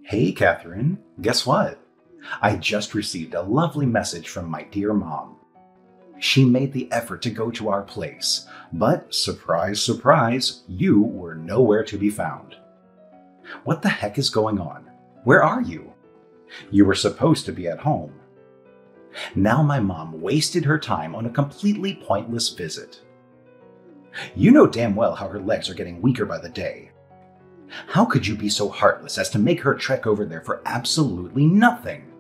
Hey, Catherine. Guess what? I just received a lovely message from my dear mom. She made the effort to go to our place, but surprise, surprise, you were nowhere to be found. What the heck is going on? Where are you? You were supposed to be at home. Now my mom wasted her time on a completely pointless visit. You know damn well how her legs are getting weaker by the day. How could you be so heartless as to make her trek over there for absolutely nothing?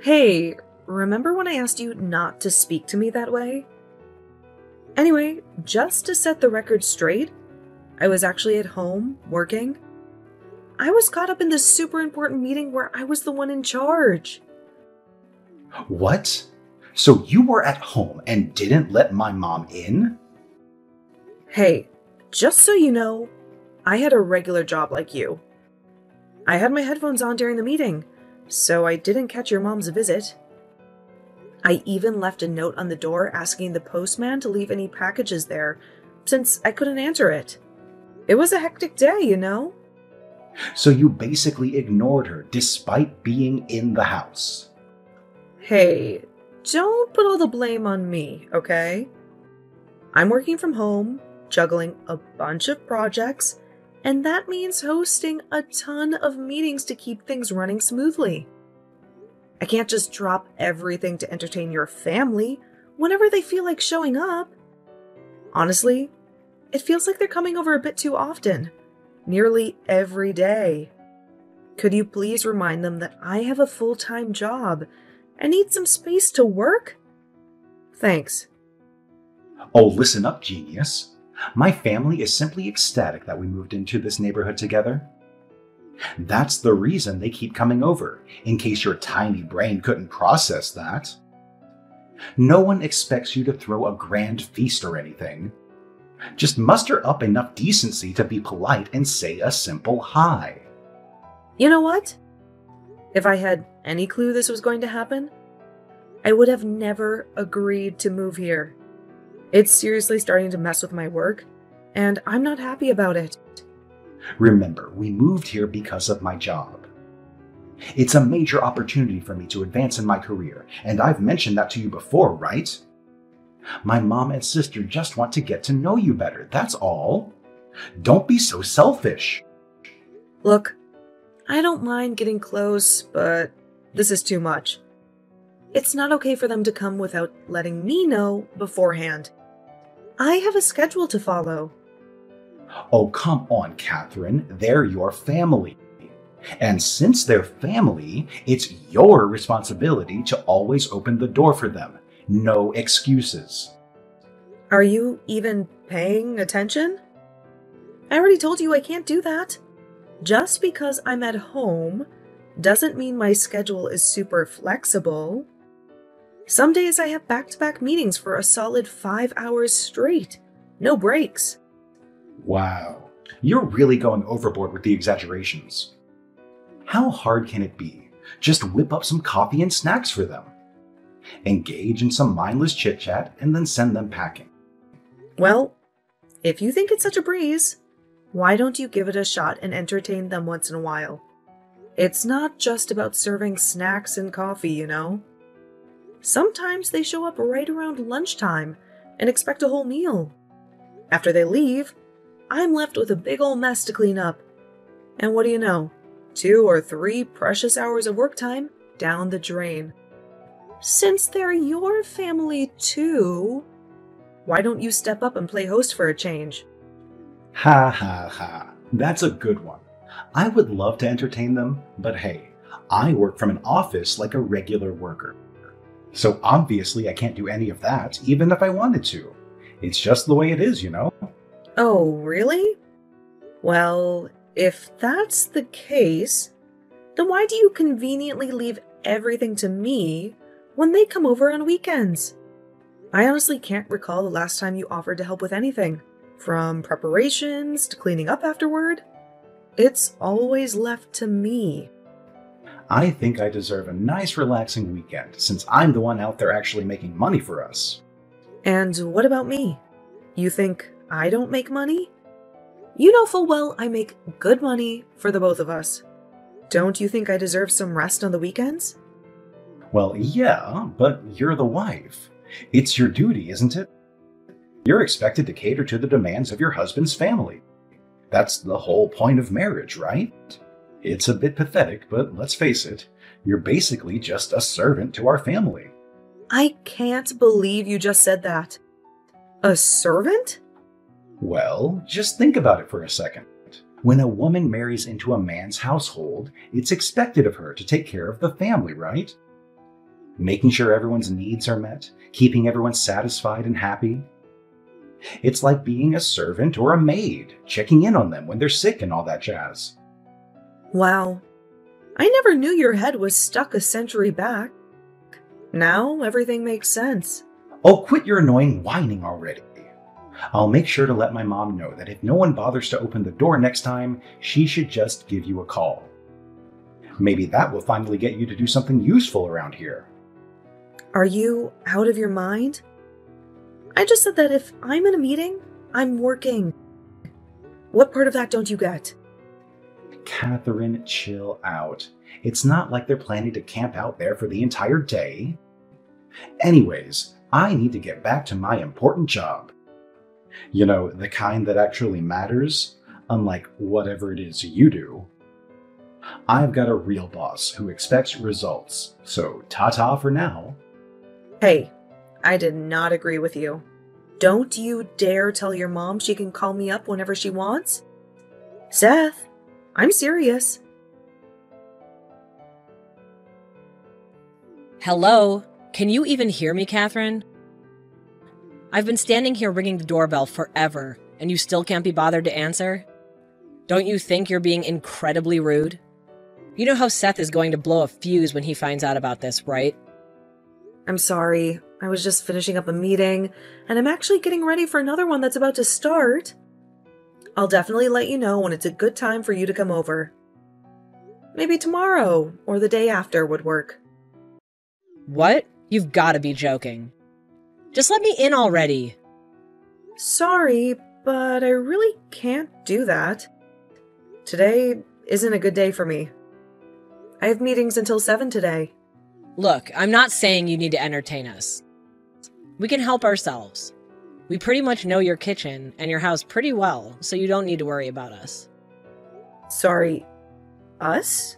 Hey, remember when I asked you not to speak to me that way? Anyway, just to set the record straight, I was actually at home, working. I was caught up in this super important meeting where I was the one in charge. What? So you were at home and didn't let my mom in? Hey, just so you know, I had a regular job like you. I had my headphones on during the meeting, so I didn't catch your mom's visit. I even left a note on the door asking the postman to leave any packages there, since I couldn't answer it. It was a hectic day, you know? So you basically ignored her despite being in the house. Hey, don't put all the blame on me, okay? I'm working from home, juggling a bunch of projects, and that means hosting a ton of meetings to keep things running smoothly. I can't just drop everything to entertain your family whenever they feel like showing up. Honestly, it feels like they're coming over a bit too often, nearly every day. Could you please remind them that I have a full-time job and need some space to work? Thanks. Oh, listen up, genius. My family is simply ecstatic that we moved into this neighborhood together. That's the reason they keep coming over, in case your tiny brain couldn't process that. No one expects you to throw a grand feast or anything. Just muster up enough decency to be polite and say a simple hi. You know what? If I had any clue this was going to happen, I would have never agreed to move here. It's seriously starting to mess with my work, and I'm not happy about it. Remember, we moved here because of my job. It's a major opportunity for me to advance in my career, and I've mentioned that to you before, right? My mom and sister just want to get to know you better, that's all. Don't be so selfish. Look, I don't mind getting close, but this is too much. It's not okay for them to come without letting me know beforehand. I have a schedule to follow. Oh, come on, Catherine. They're your family. And since they're family, it's your responsibility to always open the door for them. No excuses. Are you even paying attention? I already told you I can't do that. Just because I'm at home doesn't mean my schedule is super flexible. Some days I have back-to-back meetings for a solid 5 hours straight. No breaks. Wow, you're really going overboard with the exaggerations. How hard can it be? Just whip up some coffee and snacks for them. Engage in some mindless chit-chat and then send them packing. Well, if you think it's such a breeze, why don't you give it a shot and entertain them once in a while? It's not just about serving snacks and coffee, you know? Sometimes they show up right around lunchtime and expect a whole meal. After they leave, I'm left with a big ol' mess to clean up. And what do you know? 2 or 3 precious hours of work time down the drain. Since they're your family too, why don't you step up and play host for a change? Ha ha ha, that's a good one. I would love to entertain them, but hey, I work from an office like a regular worker. So obviously I can't do any of that, even if I wanted to. It's just the way it is, you know? Oh, really? Well, if that's the case, then why do you conveniently leave everything to me when they come over on weekends? I honestly can't recall the last time you offered to help with anything, from preparations to cleaning up afterward. It's always left to me. I think I deserve a nice relaxing weekend, since I'm the one out there actually making money for us. And what about me? You think I don't make money? You know full well I make good money for the both of us. Don't you think I deserve some rest on the weekends? Well, yeah, but you're the wife. It's your duty, isn't it? You're expected to cater to the demands of your husband's family. That's the whole point of marriage, right? It's a bit pathetic, but let's face it, you're basically just a servant to our family. I can't believe you just said that. A servant? Well, just think about it for a second. When a woman marries into a man's household, it's expected of her to take care of the family, right? Making sure everyone's needs are met, keeping everyone satisfied and happy. It's like being a servant or a maid, checking in on them when they're sick and all that jazz. Wow. I never knew your head was stuck a century back. Now everything makes sense. Oh, quit your annoying whining already. I'll make sure to let my mom know that if no one bothers to open the door next time, she should just give you a call. Maybe that will finally get you to do something useful around here. Are you out of your mind? I just said that if I'm in a meeting, I'm working. What part of that don't you get? Catherine, chill out. It's not like they're planning to camp out there for the entire day. Anyways, I need to get back to my important job. You know, the kind that actually matters, unlike whatever it is you do. I've got a real boss who expects results, so ta-ta for now. Hey, I did not agree with you. Don't you dare tell your mom she can call me up whenever she wants. Seth, I'm serious. Hello? Can you even hear me, Catherine? I've been standing here ringing the doorbell forever, and you still can't be bothered to answer? Don't you think you're being incredibly rude? You know how Seth is going to blow a fuse when he finds out about this, right? I'm sorry. I was just finishing up a meeting, and I'm actually getting ready for another one that's about to start. I'll definitely let you know when it's a good time for you to come over. Maybe tomorrow or the day after would work. What? You've got to be joking. Just let me in already. Sorry, but I really can't do that. Today isn't a good day for me. I have meetings until 7 today. Look, I'm not saying you need to entertain us. We can help ourselves. We pretty much know your kitchen and your house pretty well, so you don't need to worry about us. Sorry, us?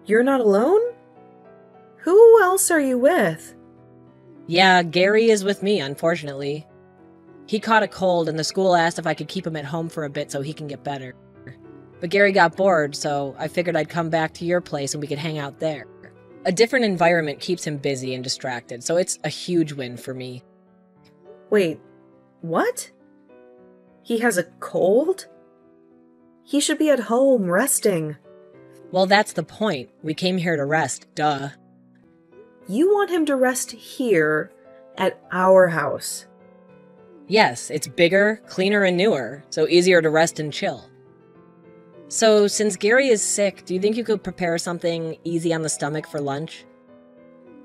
You're not alone? Who else are you with? Yeah, Gary is with me, unfortunately. He caught a cold and the school asked if I could keep him at home for a bit so he can get better. But Gary got bored, so I figured I'd come back to your place and we could hang out there. A different environment keeps him busy and distracted, so it's a huge win for me. Wait, what? He has a cold? He should be at home, resting. Well, that's the point. We came here to rest, duh. You want him to rest here, at our house. Yes, it's bigger, cleaner, and newer, so easier to rest and chill. So, since Gary is sick, do you think you could prepare something easy on the stomach for lunch?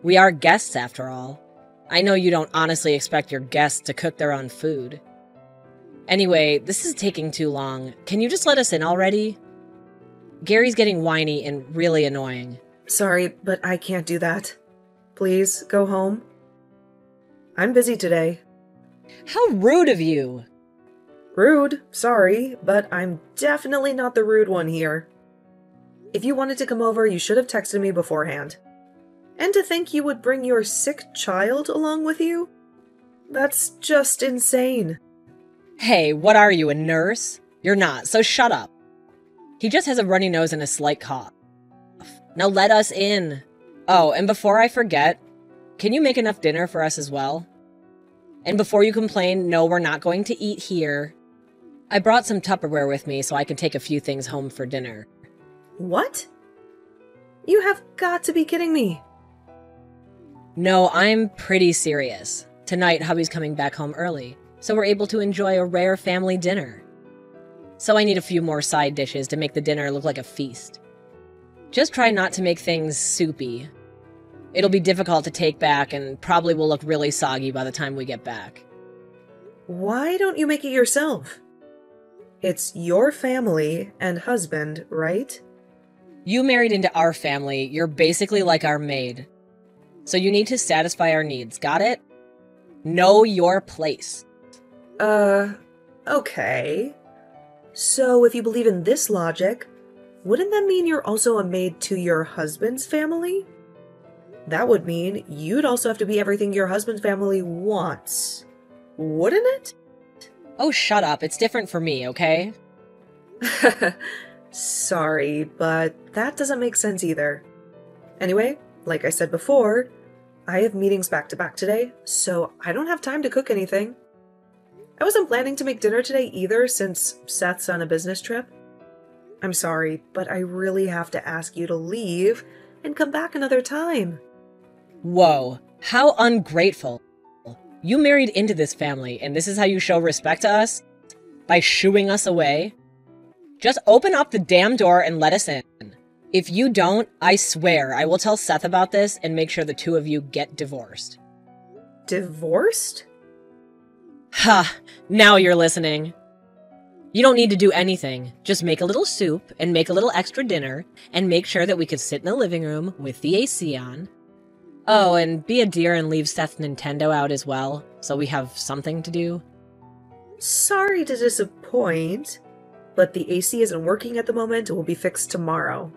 We are guests, after all. I know you don't honestly expect your guests to cook their own food. Anyway, this is taking too long. Can you just let us in already? Gary's getting whiny and really annoying. Sorry, but I can't do that. Please, go home. I'm busy today. How rude of you! Rude, sorry, but I'm definitely not the rude one here. If you wanted to come over, you should have texted me beforehand. And to think you would bring your sick child along with you? That's just insane. Hey, what are you, a nurse? You're not, so shut up. He just has a runny nose and a slight cough. Now let us in. Oh, and before I forget, can you make enough dinner for us as well? And before you complain, no, we're not going to eat here. I brought some Tupperware with me so I can take a few things home for dinner. What? You have got to be kidding me. No, I'm pretty serious. Tonight, hubby's coming back home early, so we're able to enjoy a rare family dinner. So I need a few more side dishes to make the dinner look like a feast. Just try not to make things soupy. It'll be difficult to take back and probably will look really soggy by the time we get back. Why don't you make it yourself? It's your family and husband, right? You married into our family. You're basically like our maid. So you need to satisfy our needs. Got it? Know your place. Okay. So if you believe in this logic, wouldn't that mean you're also a maid to your husband's family? That would mean you'd also have to be everything your husband's family wants, wouldn't it? Oh, shut up. It's different for me, okay? Sorry, but that doesn't make sense either. Anyway, like I said before, I have meetings back to back today, so I don't have time to cook anything. I wasn't planning to make dinner today either since Seth's on a business trip. I'm sorry, but I really have to ask you to leave and come back another time. Whoa, how ungrateful. You married into this family, and this is how you show respect to us? By shooing us away? Just open up the damn door and let us in. If you don't, I swear I will tell Seth about this and make sure the two of you get divorced. Divorced? Ha! Now you're listening. You don't need to do anything. Just make a little soup and make a little extra dinner and make sure that we could sit in the living room with the AC on. Oh, and be a dear and leave Seth's Nintendo out as well, so we have something to do. Sorry to disappoint, but the AC isn't working at the moment and will be fixed tomorrow.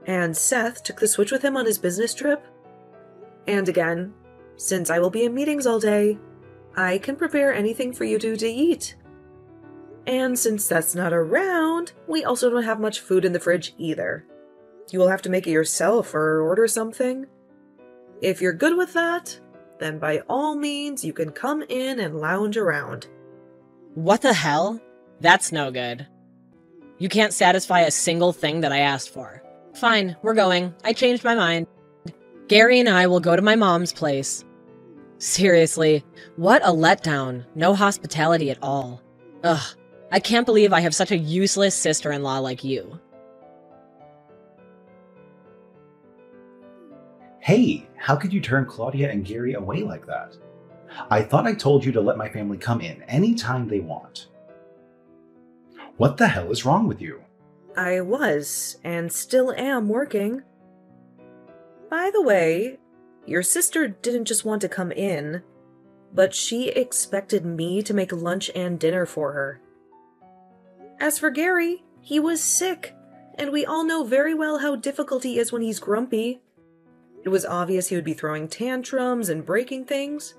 And Seth took the Switch with him on his business trip. And again, since I will be in meetings all day, I can prepare anything for you two to eat. And since that's not around, we also don't have much food in the fridge either. You will have to make it yourself or order something. If you're good with that, then by all means you can come in and lounge around. What the hell? That's no good. You can't satisfy a single thing that I asked for. Fine, we're going. I changed my mind. Gary and I will go to my mom's place. Seriously, what a letdown. No hospitality at all. Ugh, I can't believe I have such a useless sister-in-law like you. Hey, how could you turn Claudia and Gary away like that? I thought I told you to let my family come in anytime they want. What the hell is wrong with you? I was, and still am, working. By the way, your sister didn't just want to come in, but she expected me to make lunch and dinner for her. As for Gary, he was sick, and we all know very well how difficult he is when he's grumpy. It was obvious he would be throwing tantrums and breaking things.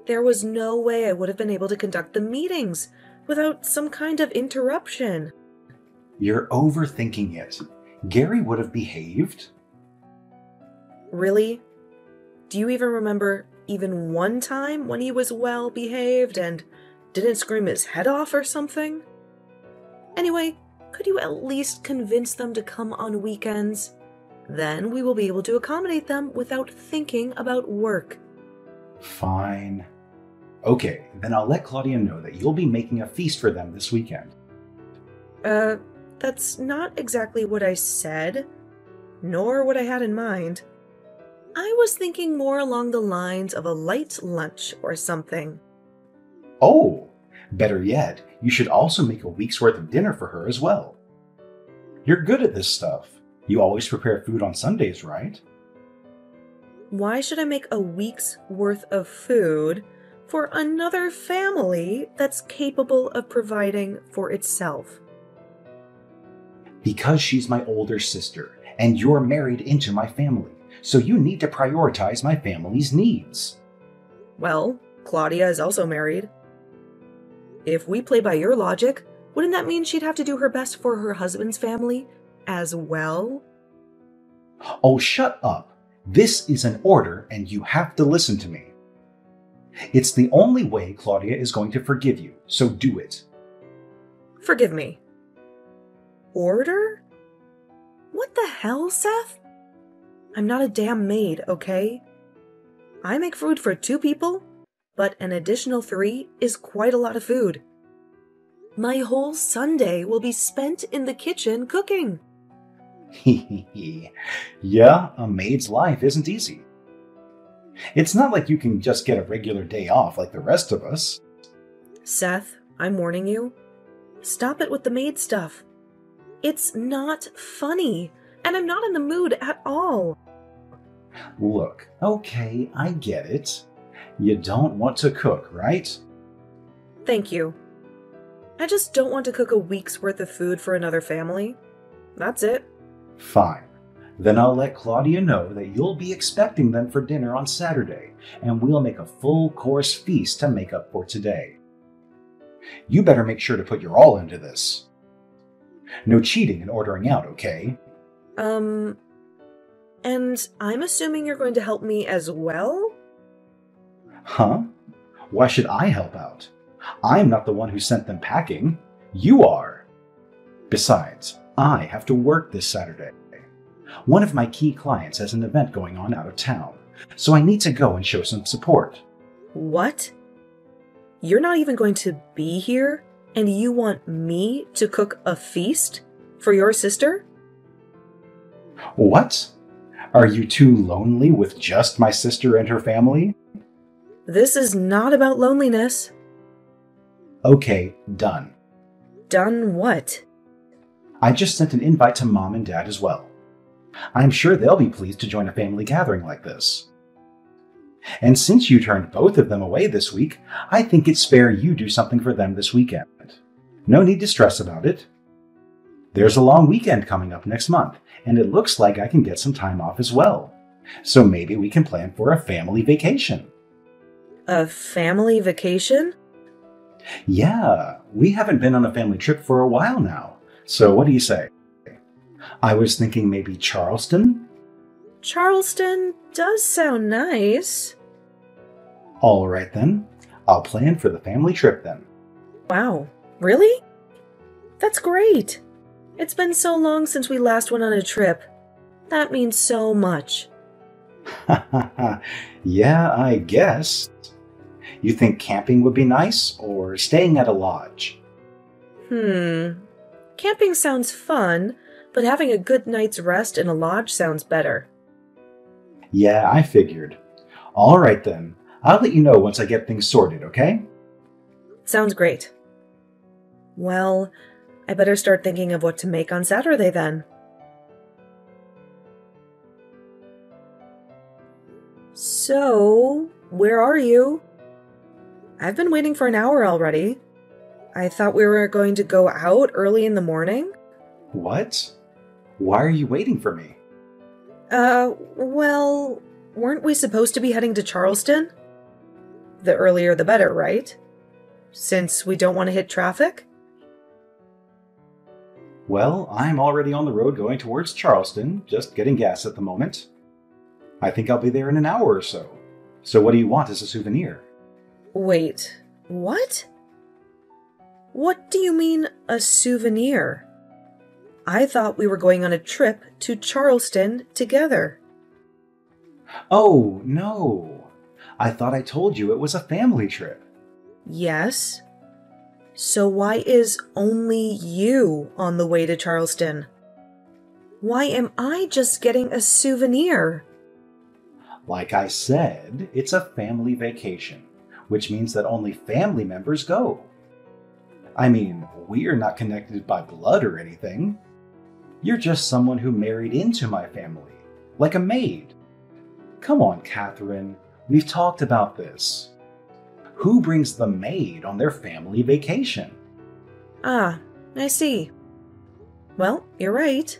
There was no way I would have been able to conduct the meetings without some kind of interruption. You're overthinking it. Gary would have behaved. Really? Do you even remember even one time when he was well behaved and didn't scream his head off or something? Anyway, could you at least convince them to come on weekends? Then we will be able to accommodate them without thinking about work. Fine. Okay, then I'll let Claudia know that you'll be making a feast for them this weekend. That's not exactly what I said, nor what I had in mind. I was thinking more along the lines of a light lunch or something. Oh, better yet, you should also make a week's worth of dinner for her as well. You're good at this stuff. You always prepare food on Sundays, right? Why should I make a week's worth of food for another family that's capable of providing for itself? Because she's my older sister, and you're married into my family, so you need to prioritize my family's needs. Well, Claudia is also married. If we play by your logic, wouldn't that mean she'd have to do her best for her husband's family as well? Oh, shut up. This is an order, and you have to listen to me. It's the only way Claudia is going to forgive you, so do it. Forgive me. Order? What the hell, Seth? I'm not a damn maid, okay? I make food for 2 people, but an additional 3 is quite a lot of food. My whole Sunday will be spent in the kitchen cooking. Yeah, a maid's life isn't easy. It's not like you can just get a regular day off like the rest of us. Seth, I'm warning you. Stop it with the maid stuff. It's not funny, and I'm not in the mood at all. Look, okay, I get it. You don't want to cook, right? Thank you. I just don't want to cook a week's worth of food for another family. That's it. Fine. Then I'll let Claudia know that you'll be expecting them for dinner on Saturday, and we'll make a full-course feast to make up for today. You better make sure to put your all into this. No cheating and ordering out, okay? And I'm assuming you're going to help me as well? Huh? Why should I help out? I'm not the one who sent them packing. You are. Besides, I have to work this Saturday. One of my key clients has an event going on out of town, so I need to go and show some support. What? You're not even going to be here, and you want me to cook a feast for your sister? What? Are you too lonely with just my sister and her family? This is not about loneliness. Okay, done. Done what? I just sent an invite to Mom and Dad as well. I'm sure they'll be pleased to join a family gathering like this. And since you turned both of them away this week, I think it's fair you do something for them this weekend. No need to stress about it. There's a long weekend coming up next month, and it looks like I can get some time off as well. So maybe we can plan for a family vacation. A family vacation? Yeah, we haven't been on a family trip for a while now. So what do you say? I was thinking maybe Charleston? Charleston does sound nice. All right then. I'll plan for the family trip then. Wow, really? That's great. It's been so long since we last went on a trip. That means so much. Yeah, I guess. You think camping would be nice, or staying at a lodge? Camping sounds fun, but having a good night's rest in a lodge sounds better. Yeah, I figured. All right then. I'll let you know once I get things sorted, okay? Sounds great. Well, I better start thinking of what to make on Saturday then. So, where are you? I've been waiting for an hour already. I thought we were going to go out early in the morning. What? Why are you waiting for me? Well, weren't we supposed to be heading to Charleston? The earlier the better, right? Since we don't want to hit traffic? Well, I'm already on the road going towards Charleston, just getting gas at the moment. I think I'll be there in an hour or so. So what do you want as a souvenir? Wait, what? What do you mean, a souvenir? I thought we were going on a trip to Charleston together. Oh, no. I thought I told you it was a family trip. Yes. So why is only you on the way to Charleston? Why am I just getting a souvenir? Like I said, it's a family vacation, which means that only family members go. I mean, we're not connected by blood or anything. You're just someone who married into my family, like a maid. Come on, Catherine, we've talked about this. Who brings the maid on their family vacation? Ah, I see. Well, you're right.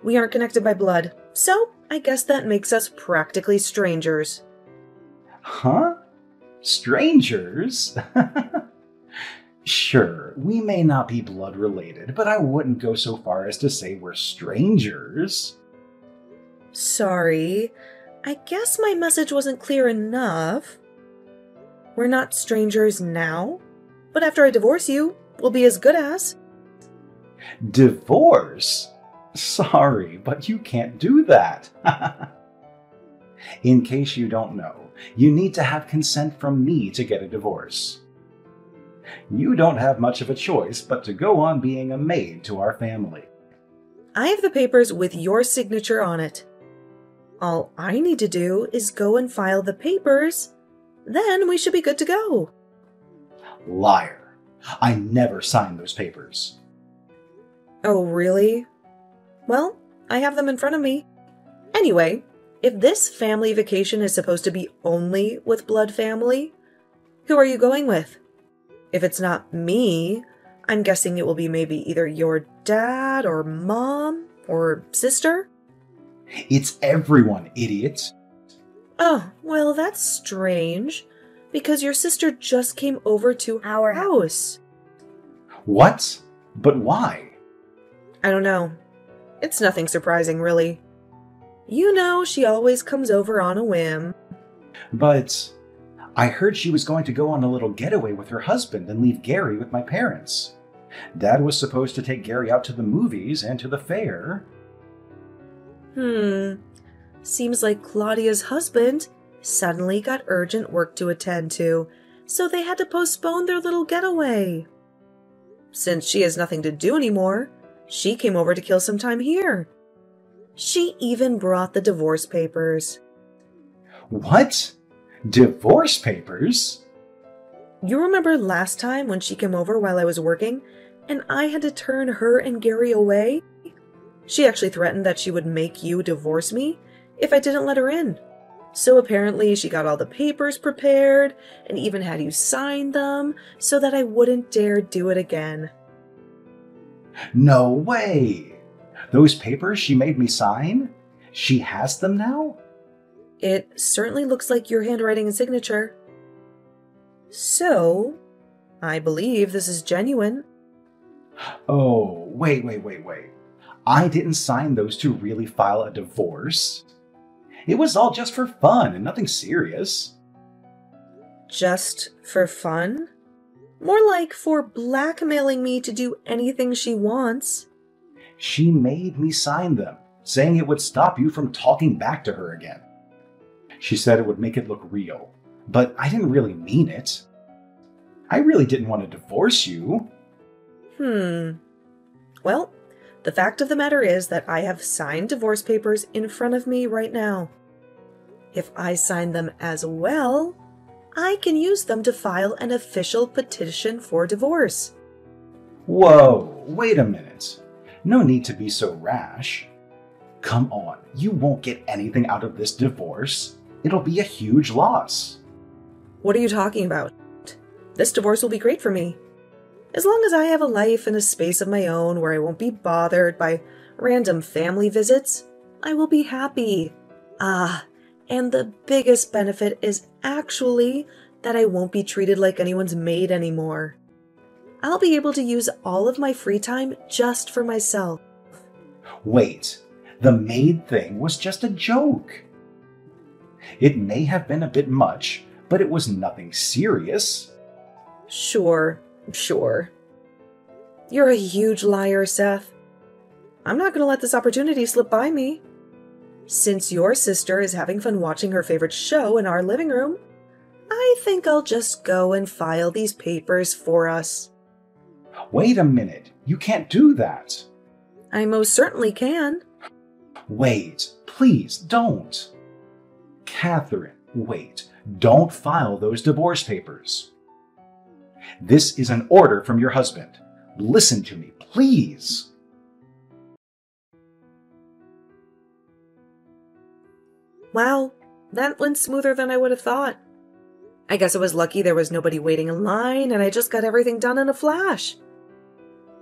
We aren't connected by blood, so I guess that makes us practically strangers. Huh? Strangers? Sure, we may not be blood related, but I wouldn't go so far as to say we're strangers. Sorry, I guess my message wasn't clear enough. We're not strangers now, but after I divorce you, we'll be as good as. Divorce? Sorry, but you can't do that. In case you don't know, you need to have consent from me to get a divorce. You don't have much of a choice but to go on being a maid to our family. I have the papers with your signature on it. All I need to do is go and file the papers. Then we should be good to go. Liar. I never signed those papers. Oh, really? Well, I have them in front of me. Anyway, if this family vacation is supposed to be only with blood family, who are you going with? If it's not me, I'm guessing it will be maybe either your dad or mom or sister? It's everyone, idiot. Oh, well, that's strange, because your sister just came over to our house. What? But why? I don't know. It's nothing surprising, really. You know, she always comes over on a whim. But I heard she was going to go on a little getaway with her husband and leave Gary with my parents. Dad was supposed to take Gary out to the movies and to the fair. Seems like Claudia's husband suddenly got urgent work to attend to, so they had to postpone their little getaway. Since she has nothing to do anymore, she came over to kill some time here. She even brought the divorce papers. What? Divorce papers? You remember last time when she came over while I was working, and I had to turn her and Gary away? She actually threatened that she would make you divorce me if I didn't let her in. So apparently she got all the papers prepared and even had you sign them so that I wouldn't dare do it again. No way! Those papers she made me sign? She has them now? It certainly looks like your handwriting and signature. So, I believe this is genuine. Oh, wait. I didn't sign those to really file a divorce. It was all just for fun and nothing serious. Just for fun? More like for blackmailing me to do anything she wants. She made me sign them, saying it would stop you from talking back to her again. She said it would make it look real, but I didn't really mean it. I really didn't want to divorce you. Well, the fact of the matter is that I have signed divorce papers in front of me right now. If I sign them as well, I can use them to file an official petition for divorce. Whoa, wait a minute. No need to be so rash. Come on, you won't get anything out of this divorce. It'll be a huge loss. What are you talking about? This divorce will be great for me. As long as I have a life and a space of my own where I won't be bothered by random family visits, I will be happy. And the biggest benefit is actually that I won't be treated like anyone's maid anymore. I'll be able to use all of my free time just for myself. Wait, the maid thing was just a joke. It may have been a bit much, but it was nothing serious. Sure. You're a huge liar, Seth. I'm not going to let this opportunity slip by me. Since your sister is having fun watching her favorite show in our living room, I think I'll just go and file these papers for us. Wait a minute, you can't do that. I most certainly can. Wait, please don't. Catherine, wait, don't file those divorce papers. This is an order from your husband. Listen to me, please. Wow, that went smoother than I would have thought. I guess I was lucky there was nobody waiting in line and I just got everything done in a flash.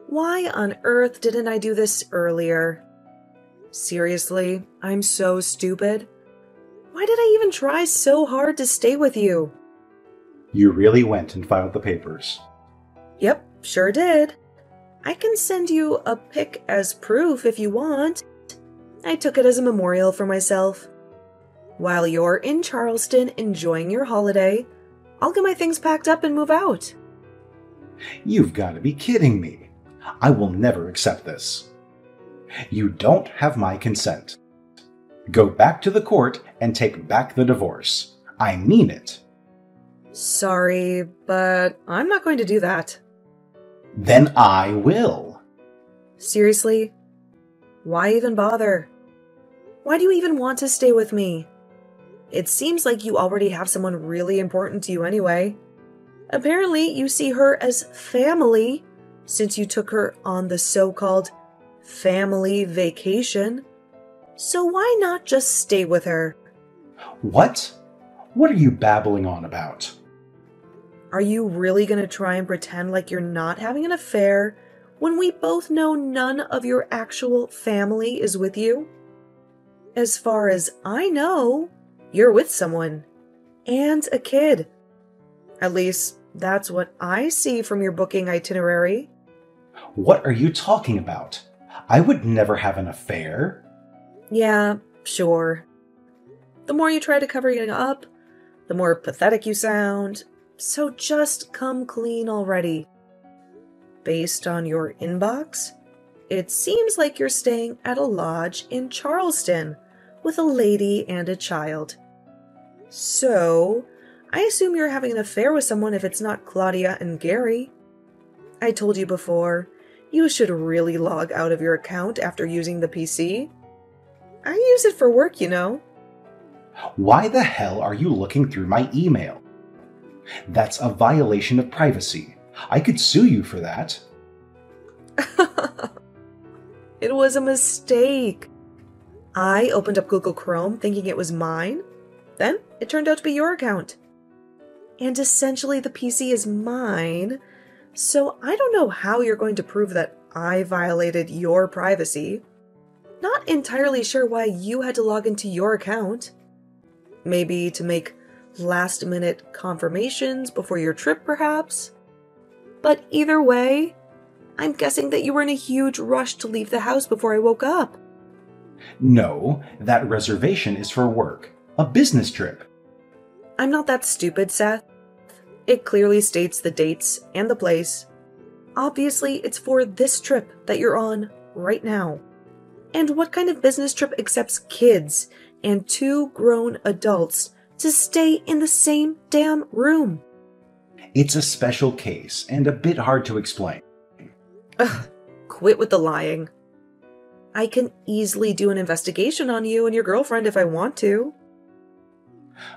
Why on earth didn't I do this earlier? Seriously, I'm so stupid. Why did I even try so hard to stay with you? You really went and filed the papers. Yep, sure did. I can send you a pic as proof if you want. I took it as a memorial for myself. While you're in Charleston enjoying your holiday, I'll get my things packed up and move out. You've got to be kidding me. I will never accept this. You don't have my consent. Go back to the court and take back the divorce. I mean it. Sorry, but I'm not going to do that. Then I will. Seriously? Why even bother? Why do you even want to stay with me? It seems like you already have someone really important to you anyway. Apparently, you see her as family, since you took her on the so-called family vacation. So why not just stay with her? What? What are you babbling on about? Are you really going to try and pretend like you're not having an affair when we both know none of your actual family is with you? As far as I know, you're with someone. And a kid. At least, that's what I see from your booking itinerary. What are you talking about? I would never have an affair. Yeah, sure. The more you try to cover it up, the more pathetic you sound. So just come clean already. Based on your inbox, it seems like you're staying at a lodge in Charleston with a lady and a child. So, I assume you're having an affair with someone if it's not Claudia and Gary. I told you before, you should really log out of your account after using the PC. I use it for work, you know. Why the hell are you looking through my email? That's a violation of privacy. I could sue you for that. It was a mistake. I opened up Google Chrome thinking it was mine. Then it turned out to be your account. And essentially the PC is mine, so I don't know how you're going to prove that I violated your privacy. Not entirely sure why you had to log into your account. Maybe to make last-minute confirmations before your trip, perhaps? But either way, I'm guessing that you were in a huge rush to leave the house before I woke up. No, that reservation is for work. A business trip. I'm not that stupid, Seth. It clearly states the dates and the place. Obviously, it's for this trip that you're on right now. And what kind of business trip accepts kids and 2 grown adults to stay in the same damn room? It's a special case and a bit hard to explain. Ugh, quit with the lying. I can easily do an investigation on you and your girlfriend if I want to.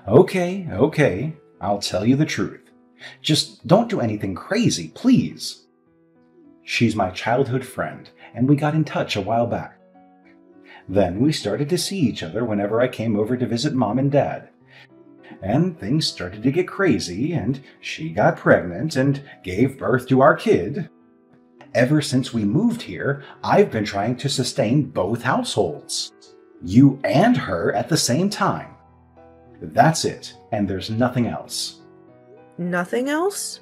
Okay, I'll tell you the truth. Just don't do anything crazy, please. She's my childhood friend, and we got in touch a while back. Then we started to see each other whenever I came over to visit Mom and Dad. And things started to get crazy, and she got pregnant and gave birth to our kid. Ever since we moved here, I've been trying to sustain both households. You and her at the same time. That's it, and there's nothing else. Nothing else?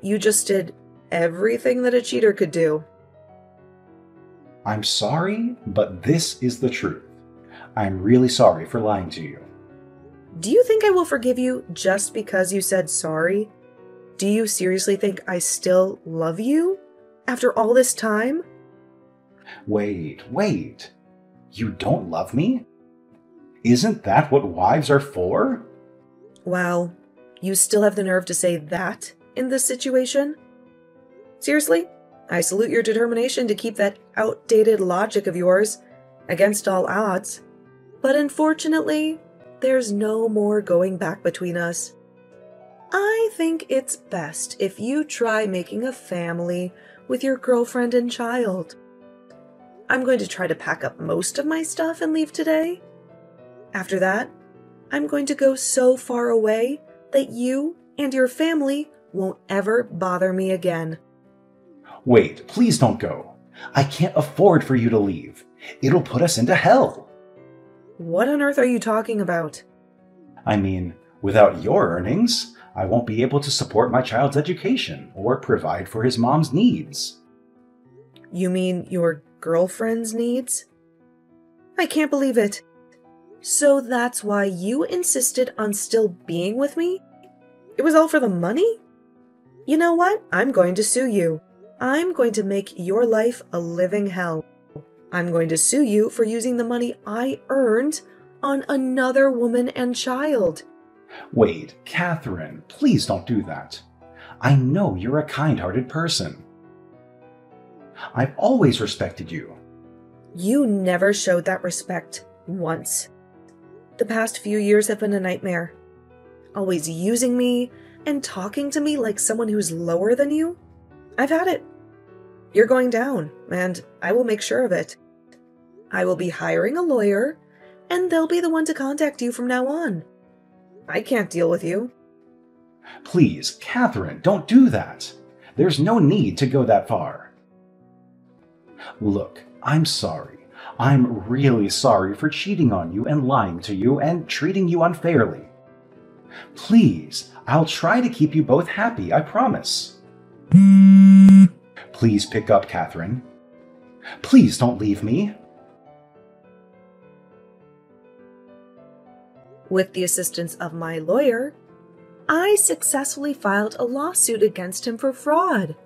You just did everything that a cheater could do. I'm sorry, but this is the truth. I'm really sorry for lying to you. Do you think I will forgive you just because you said sorry? Do you seriously think I still love you? After all this time? Wait. You don't love me? Isn't that what wives are for? Wow, you still have the nerve to say that in this situation? Seriously, I salute your determination to keep that outdated logic of yours against all odds. But unfortunately, there's no more going back between us. I think it's best if you try making a family with your girlfriend and child. I'm going to try to pack up most of my stuff and leave today. After that, I'm going to go so far away that you and your family won't ever bother me again. Wait, please don't go. I can't afford for you to leave. It'll put us into hell. What on earth are you talking about? I mean, without your earnings, I won't be able to support my child's education or provide for his mom's needs. You mean your girlfriend's needs? I can't believe it. So that's why you insisted on still being with me? It was all for the money? You know what? I'm going to sue you. I'm going to make your life a living hell. I'm going to sue you for using the money I earned on another woman and child. Wait, Catherine, please don't do that. I know you're a kind-hearted person. I've always respected you. You never showed that respect once. The past few years have been a nightmare. Always using me and talking to me like someone who's lower than you. I've had it. You're going down, and I will make sure of it. I will be hiring a lawyer, and they'll be the one to contact you from now on. I can't deal with you. Please, Catherine, don't do that. There's no need to go that far. Look, I'm sorry. I'm really sorry for cheating on you and lying to you and treating you unfairly. Please, I'll try to keep you both happy, I promise. Please pick up, Catherine. Please don't leave me. With the assistance of my lawyer, I successfully filed a lawsuit against him for fraud.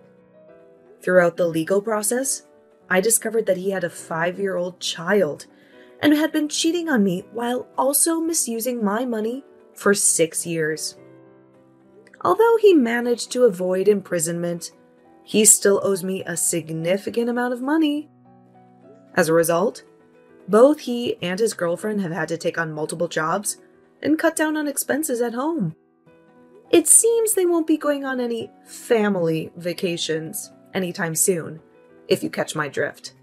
Throughout the legal process, I discovered that he had a 5-year-old child and had been cheating on me while also misusing my money for 6 years. Although he managed to avoid imprisonment, he still owes me a significant amount of money. As a result, both he and his girlfriend have had to take on multiple jobs and cut down on expenses at home. It seems they won't be going on any family vacations anytime soon, if you catch my drift.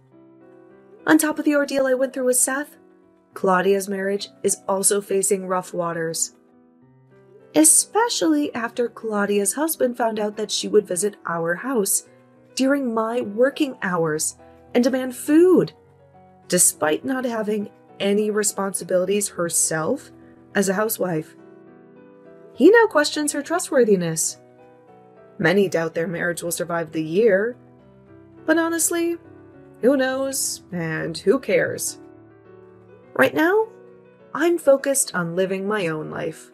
On top of the ordeal I went through with Seth, Claudia's marriage is also facing rough waters. Especially after Claudia's husband found out that she would visit our house during my working hours and demand food, despite not having any responsibilities herself as a housewife. He now questions her trustworthiness. Many doubt their marriage will survive the year, but honestly, who knows and who cares? Right now, I'm focused on living my own life.